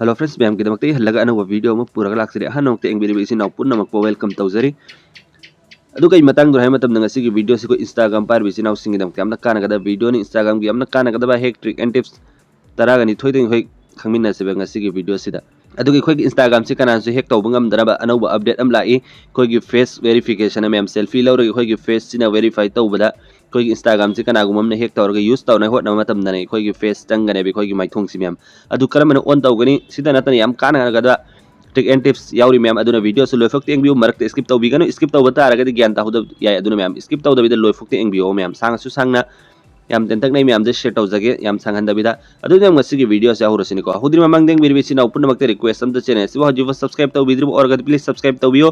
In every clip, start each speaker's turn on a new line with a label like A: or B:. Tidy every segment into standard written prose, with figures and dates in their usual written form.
A: Hello friends ma'am की दमकते हल्लगा Anav video अमा पुरगा लाक्सरे हनोक्ते एंगबिरि बिसि नाउ पुन्नमक वेलकम तौजरी अदु कई मतंग दुर है मतम नंगसी की वीडियो से को इंस्टाग्राम पार बिसि नाउ सिंगी दमकते हमना कानगदा वीडियो नि इंस्टाग्राम की हमना कानगदा हेक ट्रिक एंड टिप्स तरागनी थोइदिंग होय खंगमिन से ngasi की वीडियो सिदा अदुगी खोई इंस्टाग्राम से कनान से हेक तौब ngamdraba अनौब अपडेट अम लाई खोई की फेस वेरिफिकेशन मैम सेल्फी लौरगे खोई की फेस सिना वेरीफाई तौबदा खोई इंस्टाग्राम से कनागुम हमने हेक तौरगे यूज तौना होटना मतम दने खोई की फेस चंगने बे खोई की माइथोंग सि मैम अदु करमन ऑन तौगनी सिदा नतन याम कानगदा ट्रिक एंड टिप्स यावरी मैम अदुना वीडियो से लोफक्ते एंबियो मरकते स्किप तौबिगनो स्किप तौबता आरगदि ज्ञान ताहुद याय अदुना मैम स्किप तौदबिदा लोफक्ते एंबियो मैम सांगसु सांगना याम तेंतक नै मैम जे शेयर तौजगे याम सांगहनदबिदा अदु मैम ngasi वीडियो से आहुरसिनिको हुद्रि ममंग देंग बिरबिसि नाउ पुन्नमक्ते रिक्वेस्ट अम चैनल सिबो हजु सब्सक्राइब तौबिद्रि और प्लीज सब्सक्राइब तौबियो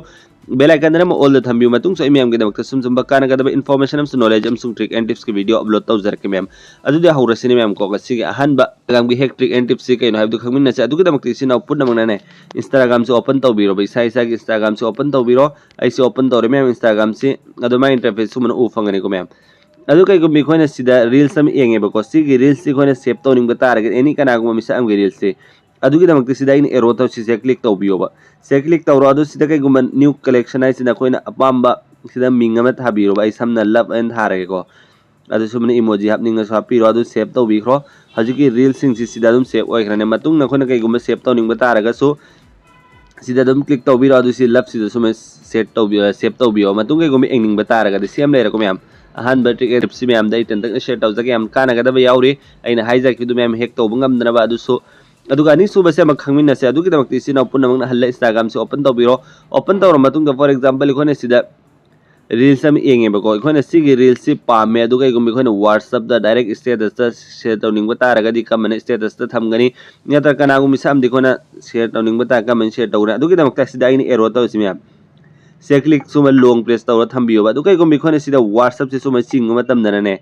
A: बेल आइकन दम ऑल द थंबियो मतुंग सो मैम के दमक सुम सुम बकाना गदब इन्फॉर्मेशन अम नॉलेज अम सुम ट्रिक एंड टिप्स की वीडियो अपलोड तौजरके मैम अदु दे आहुरसिनि मैम को ngasi के अहनबा गाम की हेक ट्रिक एंड टिप्स से कइनो हाइबदु खंगमिन नसे अदु के दमक सि नाउ पुन्नमंग ने इंस्टाग्राम से ओपन तौबिरो बै साइ साइ इंस्टाग्राम से ओपन तौबिरो आई से ओपन तौरे मैम इंस्टाग्राम से अदु मा इंटरफेस सुमन उ फंगने को मैम अदु कई गुम बिखोने सिदा रील्स हम एंगे बको सिगी रील्स सिखोने सेव तौनिंग बतारगे एनी कनागुम मिसा अम रील्स से अदुगी दमक सिदा इन एरो तौ सिसे क्लिक तौबियोबा से क्लिक तौरो अदु सिदा कई गुम न्यू कलेक्शन आई सिदा कोइना अपाम्बा सिदा मिंग अम थाबिरोबा आई समना लव एंड थारगे को अदु सुमने इमोजी हापनिंग सो हापिरो अदु सेव तौबिखरो हजिकी रील्स सिंग सिदा दुम सेव ओइखरने मतुंग नखोना कई गुम सेव तौनिंग बतारगा सो सिदा दुम क्लिक तौबिरो अदु सि लव सिदा सुमे सेट तौबियो सेव तौबियो मतुंग कई गुम एंगिंग बतारगा दि सेम लेरको मैम अहन ट्रिक टिप्स मैम दई तक शेयर तौजगे याम कानगदब याउरी अइना हाइजाकिदु मैम हेक तौब ngamdnaba अदुसो अदुगा नि सुबसे हम खंगमिनसे अदुगी दमक्ति सिना पुन्नमंग हल्ला इंस्टाग्राम से ओपन तौबिरो ओपन तौर मतुंग फॉर एग्जांपल इखोने सिदा रील्स हम एंगे बको इखोने सिगी रील्स सि पामे अदुगा इगुम इखोने व्हाट्सएप दा डायरेक्ट स्टेटस दा शेयर तौनिंग बतारगदि कमन स्टेटस दा थमगनी नता कनागु मिसाम दिखोना शेयर तौनिंग बता कमन शेयर तौरा अदुगी दमक्ता सिदा इन एरो तौसि मैम से क्लिक सुम लॉन्ग प्रेस तौर थंबियो अदु कई गुम इखोने सिदा व्हाट्सएप से सुम चिंग मतम दनने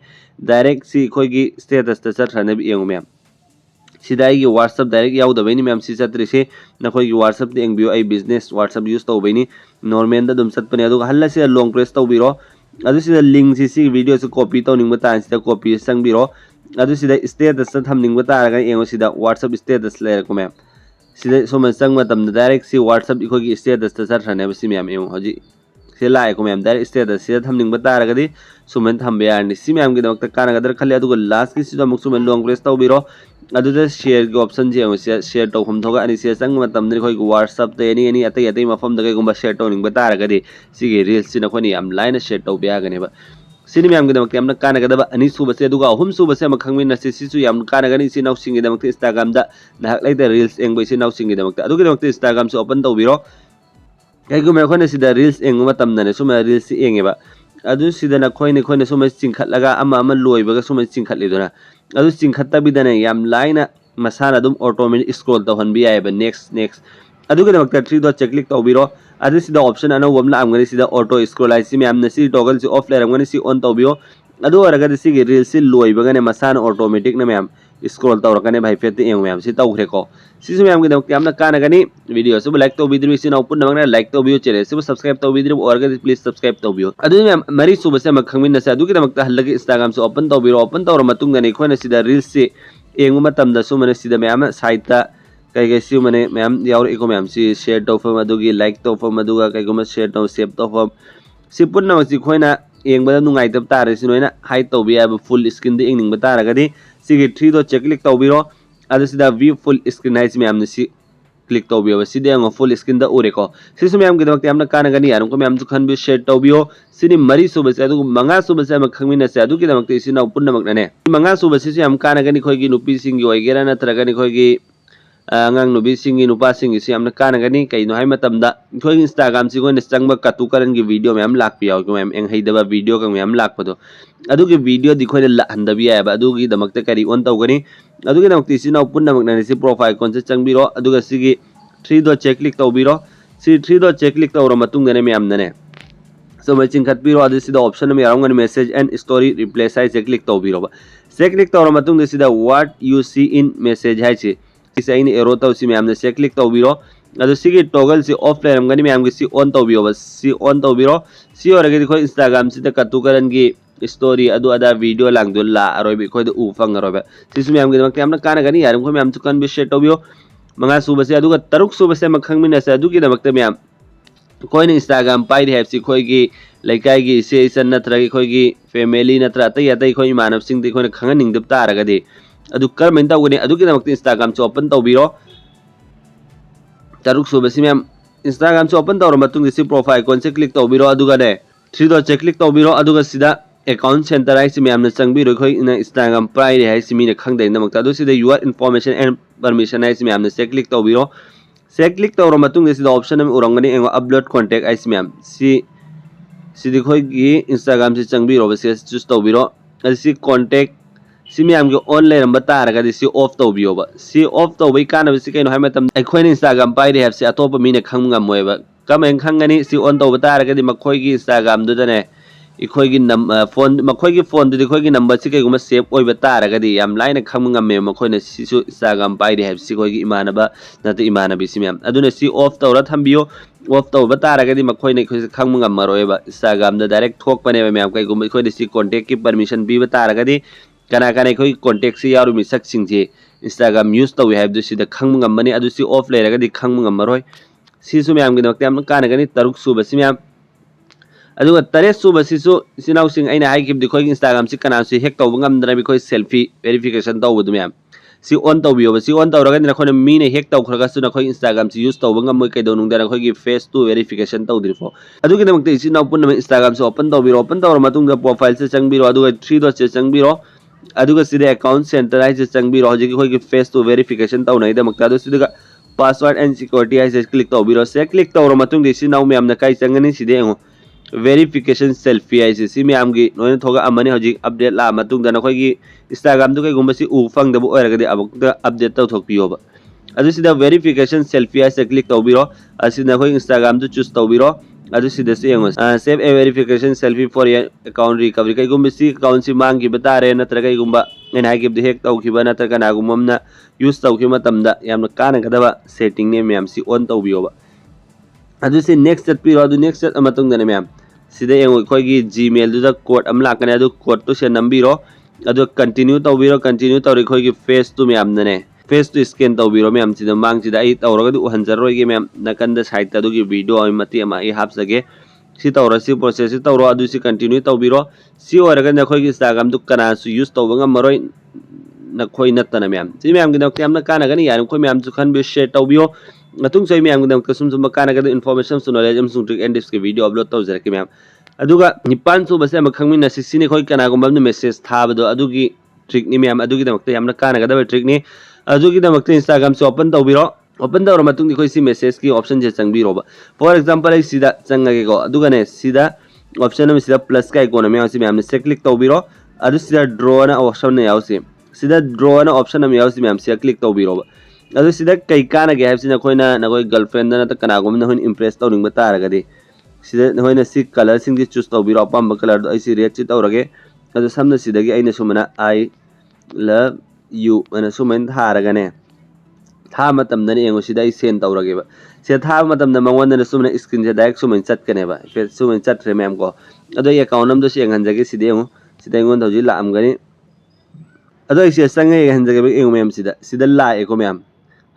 A: डायरेक्ट सि खोगी स्टेटस दा चथरने बि एंगु मैम सिदाई व्हाट्सएप डायरेक्ट याउदबैनी मैम सि चत्रिसे नखोई WhatsApp they एंबियो I business WhatsApp use तौबैनी normal दा दुम चतपने अदु हल्ला से लॉन्ग प्रेस तौबिरो अदु सिदा लिंक सि वीडियो से कॉपी तौनिंग बतान सिदा कॉपी संगबिरो अदु सिदा स्टेटस दा थमनिंग बतारगा एंगो सिदा व्हाट्सएप स्टेटस लेरको मैम सिदा सोम संग मतम डायरेक्ट सि व्हाट्सएप इखोगी स्टेटस दा चथरने बसि मैम एंगो हजि से लाइको मैम डायरेक्ट स्टेटस से थमनिंग बतारगदि सुमन थंबे यारनि सि मैम के दमक कानगदर खले अदुग लास्ट की सिदा मुक सुमन लॉन्ग प्रेस तौबिरो अदुदा शेयर के ऑप्शन जे शेयर तौफम थोगा अनि से संग मतम नि खोई व्हाट्सएप ते एनी अतै अतै मफम दगे गुम्बा शेयर तौनिंग बतारगदि सिगे रील्स सिना खोनि याम लाइन शेयर तौबे यागनेबा सिनि मैम के दमक यामना कानगदबा अनि सुबसे अदुगा अहुम सुबसे म खंगमिन नसे सिसु याम कानगनि सि नाउ सिंगे दमक इंस्टाग्राम दा नाहक लाइदा रील्स एंगबै सि नाउ सिंगे दमक अदुगे दमक इंस्टाग्राम से ओपन तौबिरो कईगुम खोने सिदा रील्स एंगु मतमदने सुम रील्स एंगेबा अदु सिदना खोइने खोइने सुम चिंखटलगा अमा अमा लोइबगा सुम चिंखटलिदोना अदु चिंखटबिदने याम लाइना मसाना दुम ऑटोमेटिक स्क्रॉल तौहनबि यायबा नेक्स्ट नेक्स्ट अदुगे दमक 3 डॉट चेक क्लिक तौबिरो अदु सिदा ऑप्शन अनो वमला आमगनि सिदा ऑटो स्क्रॉल आइसि मैम नसी टॉगल से ऑफ लेरमगनि सि ऑन तौबियो अदु अरगदि सिगे रील्स सि लोइबगने मसाना ऑटोमेटिक न मैम स्क्रॉल तौरकने भाई फेते एंग मैम सि तौखरेको सिसु मैम के दमक यामना कानगनि वीडियो से लाइक तौबिद्रि सि नाउ पुन्नमंग लाइक तौबियो चैनल से सब्सक्राइब तौबिद्रि और प्लीज सब्सक्राइब तौबियो अदु मैम मरी सुबसे म खंगमिन नसे अदुगे दमक हल्लगे इंस्टाग्राम से ओपन तौबिरो ओपन तौर मतुंग ने खोने सिदा रील्स से एंगु मतम दा सुमने सिदा मैम साइट ता कई सि मने मैम यावर इको मैम सि शेयर तौफम अदुगी लाइक तौफम अदुगा कईगुम शेयर तौ सेव तौफम सि पुन्नमक सि खोइना एंगबदा नुंगाइतब तारे सि नोइना हाइड तौबि याब फुल स्क्रीन दे एंगनिंग बतारगदि सिगे 3 डॉट चेक क्लिक तौबिरो अदु सिदा व्यू फुल स्क्रीन हाइस मैम ने सि क्लिक तौबियो सिदे अंग फुल स्क्रीन दा उरेको सिसु मैम के दमक यामना कानगनि यारम को मैम जु खन बि शेयर तौबियो सिनि मरी सुबसे अदु मंगा सुबसे म खंगमिन से अदु के दमक सि नाउ पुन्नमक नने मंगा सुबसे सि हम कानगनि खोइगी नुपी सिंगी ओइगेरा नत्रगनि खोइगी अंगांग नुबी सिंगी नुपा सिंगी सि हमना कानगनि कइनो हाय मतमदा खोइ इंस्टाग्राम सि कोइ चंगबा कतु करन की वीडियो मैम लाकपियाव को मैम एंग हैदबा वीडियो का मैम लाकपदो अदुगी वीडियो दिखोइ हंदबि याबा अदुगी दमकते करी ऑन तौगनि अदुगी दमकति सि नाउ पुन्नमक नने सि प्रोफाइल कोन से चंगबिरो अदुगा सिगी 3 डॉट चेक क्लिक तौबिरो सि 3 डॉट चेक क्लिक तौर मतुंग दने मैम नने सो मैं चिंखटबिरो अदु सिदा ऑप्शन में यारंगन मैसेज एंड स्टोरी रिप्लाई साइ से क्लिक तौबिरो से क्लिक तौर मतुंग दे सिदा what you see in message हाइ छि इसे इन एरो तौसि मैम ने से क्लिक तौबिरो अदु सिगी टॉगल से ऑफ लेरमगनि मैम गे सि ऑन तौबियो बस सि ऑन तौबिरो सि ओरगे दिखो इंस्टाग्राम से कतु करन की स्टोरी अदु अदा वीडियो लांगदो ला अरोबे खोइ उ फंग अरोबे सिसु मैम गे दमक यामना कानगनि यारम को मैम चुकन बि शेयर तौबियो मंगा सूबसे अदुगा तरुक सूबसे मखंगमिनसे अदुगिदमक्ते मैम कोई इंस्टाग्राम पाई है की लेकाई की इसे इसन नत्रगी की फैमिली नत्र अतई अतई कोई मानव सिंह दी कोई खंगनिंग तारगदी अदु करमें तौगने अदुगिदमक्ते इंस्टाग्राम से ओपन तौबिरो तरुक सूबसे मैम इंस्टाग्राम से ओपन तौर मतुंग दिसी प्रोफाइल कौन से क्लिक तौबिरो अदुगाने थ्री डॉट से क्लिक तौबिरो अदुगा सिदा अकाउंट सेंटर है मैम चंबीरो इन इंस्टाग्राम पाई है मीन खादे यूर इन्फॉर्मेशन एंड परमिशन है मैम से क्लिक तौबिरो से क्लिक तौर ऑप्शन उरंगनी अपलोड कॉन्टेक्ट है मैम की इंस्टाग्राम से चंबीरो से चूस तौबिरो कॉन्टेक्ट मैम की ऑन लेरब तारगदी ऑफ तौबियोब ऑफ तौबई कानबसी कहीं है इंस्टाग्राम पाई है अतोप मीन खंगमोब कमें खंगनी ऑन तब तारगदी मखोई इंस्टाग्राम दुदने इखोई फोन मखोई फोन दुदी नंबर से कईगुम सेव होब तारगदी याम लाइन खंगमे मखोई इंस्टाग्राम पाई है इमानब नत इमानबी मैम अदुना ऑफ तौर थम्बियो ऑफ तब तारगदी मखोई खंगमरोब इंस्टाग्राम डायरेक्ट थोपने मैम कईगुम कॉन्टेक्ट की परमिशन पीब तारगदी कना कना कोई कॉन्टेक्ट से यारुमी सक्सिंगजे इंस्टाग्राम यूज तौवे है खंगमनी ऑफ लेरगदी खंगमरोय सिसु मैम की कानगनी तरुक सूबसी मैम तरेट सूबसीसु इसिनाउसिंग इंस्टाग्राम से कना हेक तौब ngमद्रबी कोई सेल्फी वेरिफिकेशन तौबदु मैम सी ऑन तौबियोब सी ऑन तौरगदी नखोने मीने हेक तौखरगसु नखोई इंस्टाग्राम से यूज तौब ngमोय कैदोनुंगदा नखोई फेस टू वेरिफिकेशन तौद्रिफो अदुगिदमक्ते इसिनाउ पुनम इंस्टाग्राम से ओपन तौबिरो ओपन तौर मतुंगदा प्रोफाइल से चंगबिरो अदुगा थ्री डॉट से चंगबिरो अदुगा सिदे अकाउंट सेंटर है चंगबिरो हजिकी कोई फेस टू वेरिफिकेशन तौनाइदमक्ता अदु सिदुगा पासवर्ड एंड सिक्योरिटी है क्लिक तौबिरो से क्लिक तौर मतुंग इसिनाउ मैम काई चंगनी सिदे एंगो वेरिफिकेशन सेल्फी है मैम की नोने थोगा अमने हजिक अपडेट ला मतुंग दा नखोई इंस्टाग्राम दु कईगुमसी उ फंगदब ओरगदि अबक अपडेट तौथोकपियोब अदु सिदा वेरिफिकेशन सेल्फी है क्लिक तौबिरो असिदा नखोई इंस्टाग्राम दु चूज तौबिरो अदु सिदा से यंगो save a verification selfie for your account recovery कईगुमसी अकाउंट से मांगी बतारे नत्र कईगुम्बा एन हाइगिब दे हेक तौखिबा नत्र कनागुममना यूज तौखि मतमदा यामना कानगदबा सेटिंग ने मैम सी ऑन तौबियोब अदु से नेक्स्ट चटपिरो अदु नेक्स्ट चट मतुंग दने मैम सिदा यंगो कोई जीमेल दुदा कोड अम लाकने अदु कोड तो से नंबिरो अदु कंटिन्यू तौबिरो कंटिन्यू तौरी कोई फेस टू मैम दने फेस टू स्कैन तौबिरो मैम सिदा मांग सिदा आई तौरगदि उहंजरोगे मैम नकंद साइड अदुगी वीडियो अइ मति अमा आई हापसगे सी तौर सी प्रोसेस तौरो अदु सी कंटिन्यू तौबिरो सी ओरगन नखोई इंस्टाग्राम दु कनासु यूज तौबंगा मरोय नखोई नत्तना मैम सी मैम गिदक यामना कानागनि यारम कोई मैम जु खन बे शेयर तौबियो मतुंग सोई मैम गिदक सुम कानागद इन्फॉर्मेशन सु नॉलेज अम सुंग ट्रिक एंड टिप्स के वीडियो अपलोड तौजरके मैम अदुगा निपान सुबसे अम खंगमिन सिसिने कोई कनागुम मेसेज थाबदो अदुगी ट्रिक नि मैम अदुगी दमक्ते यामना कानागदब ट्रिक नि अदुगी दमक्ते इंस्टाग्राम से ओपन तौबिरो ओपन तौर मतुंग कोई सी मेसेज की ऑप्शन जे चंगबिरोब फॉर एग्जांपल आई सीधा चंगगे को अदुगने सीधा ऑप्शन में सीधा प्लस का आइकॉन में यासी मैम से क्लिक तौबिरो अदु सीधा ड्रॉ ना ऑप्शन ने यासी सीधा ड्रॉ ना ऑप्शन में यासी मैम से क्लिक तौबिरोब अदु सीधा कई काना गे हाइसिना कोइना ना कोई गर्लफ्रेंड ना त कनागुम ना होइन इंप्रेस तौनिंग बतारगदि सीधा होइना सी कलर सिंग दि चूज तौबिरो अपम कलर दो ऐसी रेड ची तौरगे अदु समना सीधागी आइना सुमना आई लव यू अना सुमन थारगने था मतमदने यंगो सीधा आई सेंड तौरगेबा से था मतमदा मंगवंदने सुमना स्क्रीन से डायरेक्ट सुमन चटकनेबा फिर सुमन चटरे मैम को अदो ये अकाउंट नम दो से यंगहनजगे सीधे यंगो सीधा यंगोन थौजी लामगनी अदो इसे संगे यंगहनजगे यंगो मैम सीधा सीधा लाएको मैम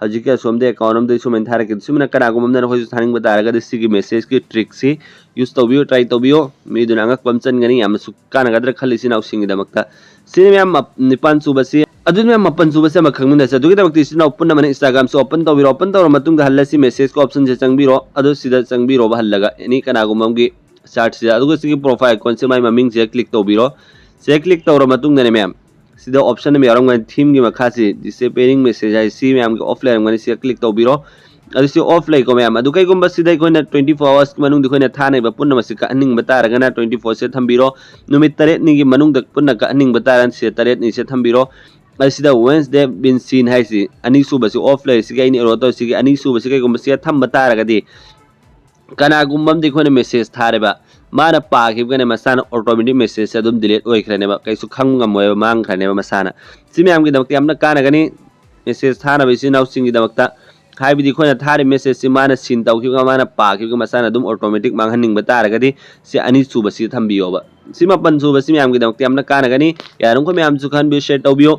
A: हजिक सोमदे अकाउंट नम दो सुमन थारके सुमना कनागुममदने होय थानिंग बतारगदि सिगी मेसेज की ट्रिक सी यूज तौबियो ट्राई तौबियो मीदुना अंगक पमचनगनी याम सुकानगद्र खलिसिना उसिंगी दमक्ता सिने मैम निपान सुबसी अदुन मैम मपन सुबसे म खंगमिन से दुगी दमक्ति सिना ओपन मन इंस्टाग्राम से ओपन तौबिरो ओपन तौर मतुंग हल्लसी मेसेज को ऑप्शन से चंगबिरो अदु सिदा चंगबिरो हल्लगा एनी कनागुममगी चार्ट से अदुग सिगी प्रोफाइल कोन से माय ममिंग से क्लिक तौबिरो से क्लिक तौर मतुंग दने मैम सीधा ऑप्शन में यारंग थीम की मखा से जिससे पेरिंग मैसेज है सी मैम के ऑफ लेरंग से क्लिक तौबिरो अदु से ऑफ लेको मैम अदु कईगुम सिदा कोइना 24 आवर्स मनुंग दिखोइना थाने बा पुन्न मसी का हनिंग बतारगना 24 से थंबिरो नुमित 3 नि की मनुंग दक पुन्न का हनिंग बतारन से 3 नि से थंबिरो असिदा वेंसडे बिन सीन हाइसी अनि सुबसी ऑफ ले सिगे नि रोतो सिगे अनि सुबसी कईगुम से थम बतारगदी कनागुम दिखोइना मेसेज थारेबा माना पाखिबगने मसाना ऑटोमेटिक मेसेज से अदुम डिलीट ओइखरनेबा कैसु खंगमोय मांगखरनेबा मसाना सिमे आमगी दमक्ति आमना कानागनी मेसेज थाना बिसि नाउसिंगी दमक्ता हाइबिदि खोना थारे मेसेज से माना सिन तौखिबगा माना पाखिबगा मसाना अदुम ऑटोमेटिक मांगहनिंग बतारगदी से अनि सुबसी थंबियोबा सिमा पन सुबसी आमगी दमक्ति आमना कानागनी यारंको मे आमसु खान बि शेयर तौबियो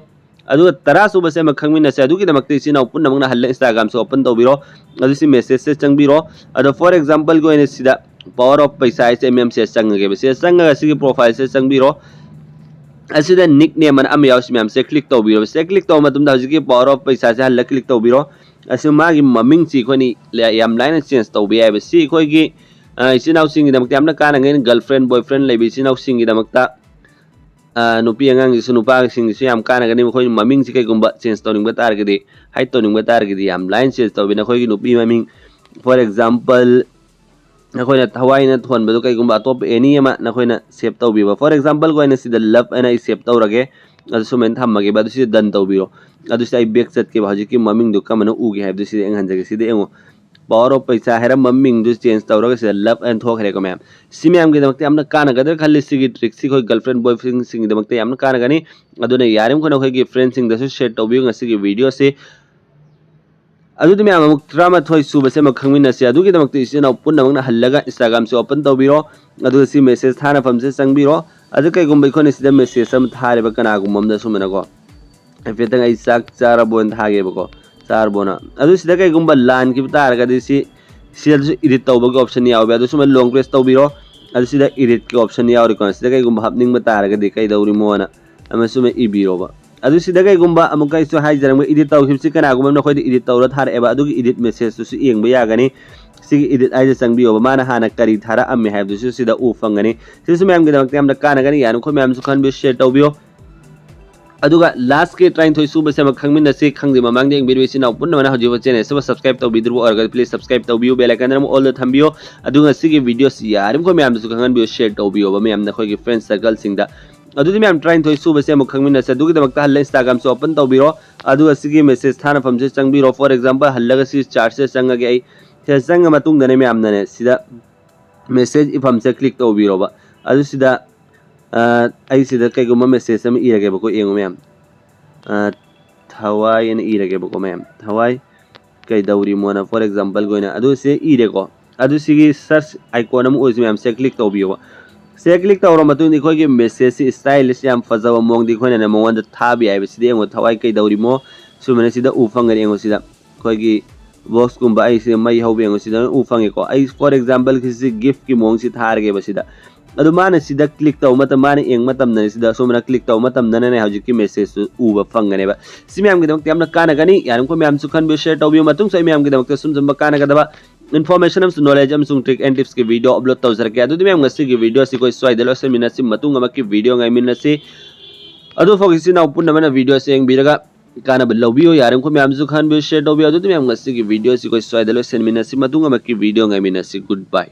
A: अदुगा तरा सुबह से मखंगमिन से अदुगी दमक्ते इसिना पुन्ना मंगना हल्ले इंस्टाग्राम से ओपन तौबिरो अदुसी मैसेज से चंगबिरो अदो फॉर एग्जांपल को एने सिदा पावर ऑफ पैसा से एमएम से चंगगे बसे चंगा सिगी प्रोफाइल से चंगबिरो असिदा निकनेम अन अम यावस मैम से क्लिक तौबिरो से क्लिक तौ मतुम दा हजिकी पावर ऑफ पैसा से हल्ले क्लिक तौबिरो असि मागी ममिंग ची खोनी याम लाइन चेंज तौबि याय बसी खोगी इसिनाउ सिंगी दमक्ते हमना काना ngin गर्लफ्रेंड बॉयफ्रेंड लेबि इसिनाउ सिंगी दमक्ता नुपी अंगांग जिसु नुपा सिंगिसु याम काना गनि मखोय ममिंग से कईगुंबा चेंज तौनिंग बतारगदि हाइट तौनिंग बतारगदि याम लाइन चेंज तौबिना खोय नुपी ममिंग फॉर एग्जांपल नखोयना थवाइना थोनबदो कईगुंबा अतोप एनी अमा नखोयना सेव तौबिबा फॉर एग्जांपल कोयना सिदा लव एना सेव तौरगे अदुसु मेन थम्मगे बादुसि डन तौबिरो अदुसि आई बैक चट के हजिकी ममिंग दु कमनो उगे हाइबदुसि एंगहनजगे सिदे एंगो पावर ऑफ पैसा है ममिंग चेंज तौर से लव एंड थोक है मैम सी मैम की दमकते हमने कानगदर खल्ली सिगी ट्रिक सी कोई गर्लफ्रेंड बॉयफ्रेंड सिंग दमकते हमने कानगनी अदुने यारिम को नखोय की फ्रेंड सिंग दसु शेयर तौबियो ngasi वीडियो से अदुदि मैम अमुक ट्रामा थोय सुब से मखंगमिन से अदुगी दमकते इसिना पुन्ना मंगना हल्लगा इंस्टाग्राम से ओपन तौबिरो अदु सी मैसेज थाना फम से संगबिरो अदु कई गुंबै खोने सिदा मैसेज हम थारेबा कनागुमम द सुमनगो फेतंग आई साक चारा बोन थागेबको चार बोना अदु सिदा कई गुंबा लान की तारगदि सी सिदा एडिट तौबगे ऑप्शन यावबे अदु सुम लॉन्ग प्रेस तौबिरो अदु सिदा एडिट के ऑप्शन यावरि कोन सिदा कई गुंबा हपनिंग म तारगदि कई दौरि मोना अम सुम इबिरोबा अदु सिदा कई गुंबा अमुक इस हाई जरंग एडिट तौ हिमसि कनागुम न खोय एडिट तौर थारेबा अदुगी एडिट मेसेज सु येंगबा यागनी सिगी एडिट आइजे संगबियोबा माना हाना करी थारा अम्मे हाइबदुसु सिदा उ फंगनी सिसु मैम के दमकते हमना कानगनी यानु खो मैम सु खन बे शेयर तौबियो अदुगा लास्ट के ट्राइन थोय सुब से मखंगमिन से खंगदि ममांग देंग वीडियो सिना पुन्ना मना हजिबो चैनल सब सब्सक्राइब तौबिद्रु और प्लीज सब्सक्राइब तौबियो बेल आइकन रम ऑल द थंबियो अदुगा सिगी वीडियो सि यारिम को मैम सु खंगन बियो शेयर तौबियो मैम न खोय की फ्रेंड सर्कल सिंगदा अदुदि मैम ट्राइन थोय सुब से मखंगमिन से अदुगी दमकता हल्ले इंस्टाग्राम से ओपन तौबिरो अदुगा सिगी मैसेज थाना फम से चंगबिरो फॉर एग्जांपल हल्लगा सि चार्ट से चंगगे आई से चंग मतुंग दने मैम ने सिदा मैसेज इफम से क्लिक तौबिरोबा अदु सिदा आई सिदा कईगुम मैसेज हम इरगे बको एंगो मैम थवाई इन इरगे बको मैम थवाई कई दौरी मोना फॉर एग्जांपल गोइना अदु से इरेको अदु सिगी सर्च आइकॉन हम ओइस मैम से क्लिक तौबियो से क्लिक तौरो मतुं दि खोय की मैसेज स्टाइलिश याम फजाव मोंग दि खोयना मोंगन थाबि आइबे सिदे एंगो थवाई कई दौरी मो सुमने सिदा उफंगरे एंगो सिदा खोय की बॉक्स कुंबा आई से मई हौबे एंगो सिदा उफंगे को आई फॉर एग्जांपल किसी गिफ्ट की मोंग सि थारगे बसिदा अदु माने सिदा क्लिक तौ मत माने एंग मतम न सिदा सोमना क्लिक तौ मतम न ने हजिकी मैसेज उबा फंगने बा सि मैम के दमक यामना कानगनी यारम को मैम सुखन बे शेयर तौबियो मतुं सै मैम के दमक सुम जम कानगदबा इन्फॉर्मेशन हम नॉलेज हम सुंग ट्रिक एंड टिप्स के वीडियो अपलोड तौजर के अदु मैम गसी की वीडियो सि कोई स्वाइदलो से मिनसी मतुं अमकी वीडियो ngai मिनसी अदु फोकसी ना पुन्ना मना वीडियो से एंग बिरगा काना बलौबियो यारम को मैम सुखन बे शेयर तौबियो अदु मैम गसी की वीडियो सि कोई स्वाइदलो से मिनसी मतुं अमकी वीडियो ngai मिनसी गुड बाय।